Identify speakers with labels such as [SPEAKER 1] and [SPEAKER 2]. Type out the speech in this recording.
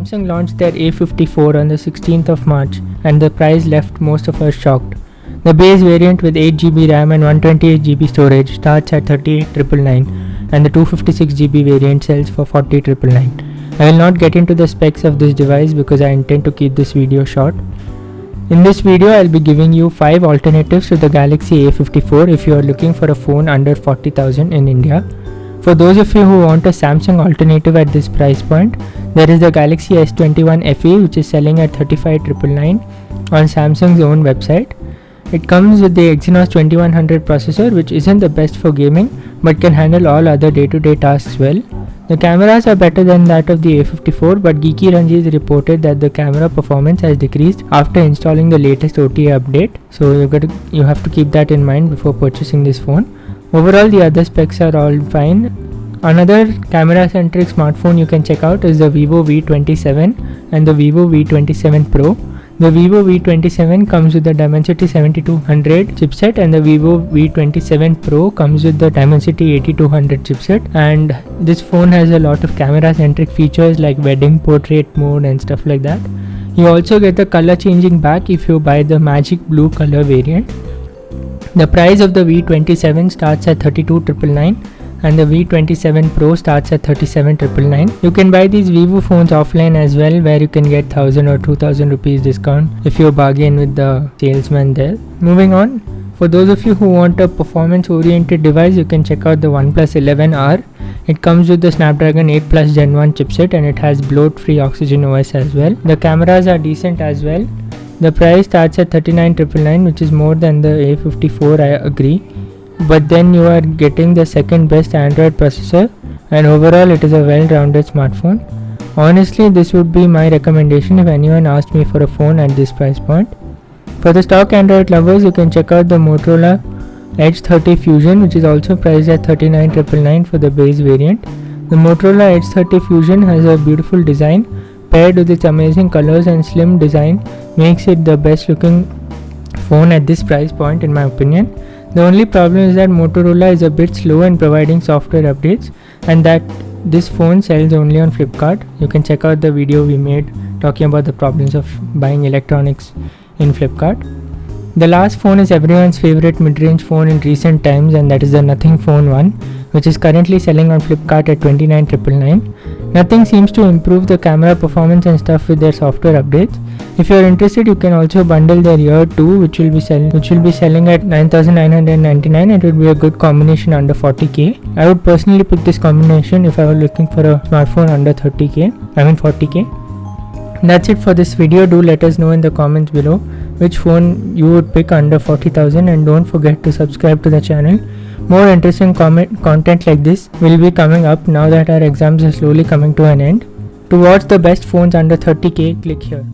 [SPEAKER 1] Samsung launched their A54 on the 16th of March and the price left most of us shocked. The base variant with 8GB RAM and 128GB storage starts at 38,999 and the 256GB variant sells for 40,999. I will not get into the specs of this device because I intend to keep this video short. In this video, I will be giving you 5 alternatives to the Galaxy A54 if you are looking for a phone under 40,000 in India. For those of you who want a Samsung alternative at this price point, there is the Galaxy S21 FE which is selling at 35,999 on Samsung's own website. It comes with the Exynos 2100 processor, which isn't the best for gaming but can handle all other day-to-day tasks well. The cameras are better than that of the A54, but Geeky Ranjis reported that the camera performance has decreased after installing the latest OTA update, so you have to keep that in mind before purchasing this phone. Overall, the other specs are all fine. Another camera-centric smartphone you can check out is the Vivo V27 and the Vivo V27 Pro. The Vivo V27 comes with the Dimensity 7200 chipset and the Vivo V27 Pro comes with the Dimensity 8200 chipset, and this phone has a lot of camera-centric features like wedding portrait mode and stuff like that. You also get the color changing back if you buy the magic blue color variant. The price of the V27 starts at 32,999 and the V27 Pro starts at 37,999. You can buy these Vivo phones offline as well, where you can get 1000 or 2000 rupees discount if you bargain with the salesman there. Moving on, for those of you who want a performance oriented device, you can check out the OnePlus 11R. It comes with the Snapdragon 8 Plus Gen 1 chipset and it has bloat free Oxygen OS as well. The cameras are decent as well. The price starts at 39,999, which is more than the A54, I agree. But then you are getting the second best Android processor, and overall it is a well-rounded smartphone. Honestly, this would be my recommendation if anyone asked me for a phone at this price point. For the stock Android lovers, you can check out the Motorola Edge 30 Fusion, which is also priced at 39,999 for the base variant. The Motorola Edge 30 Fusion has a beautiful design, paired with its amazing colors and slim design makes it the best looking phone at this price point in my opinion. The only problem is that Motorola is a bit slow in providing software updates and that this phone sells only on Flipkart. You can check out the video we made talking about the problems of buying electronics in Flipkart. The last phone is everyone's favorite mid-range phone in recent times, and that is the Nothing Phone 1, which is currently selling on Flipkart at 29,999. Nothing seems to improve the camera performance and stuff with their software updates. If you are interested, you can also bundle their Ear 2, which will be selling at 9,999, and it would be a good combination under 40k. I would personally pick this combination if I were looking for a smartphone under 40k. That's it for this video. Do let us know in the comments below which phone you would pick under 40,000, and don't forget to subscribe to the channel. More interesting content like this will be coming up now that our exams are slowly coming to an end. To watch the best phones under 30k, click here.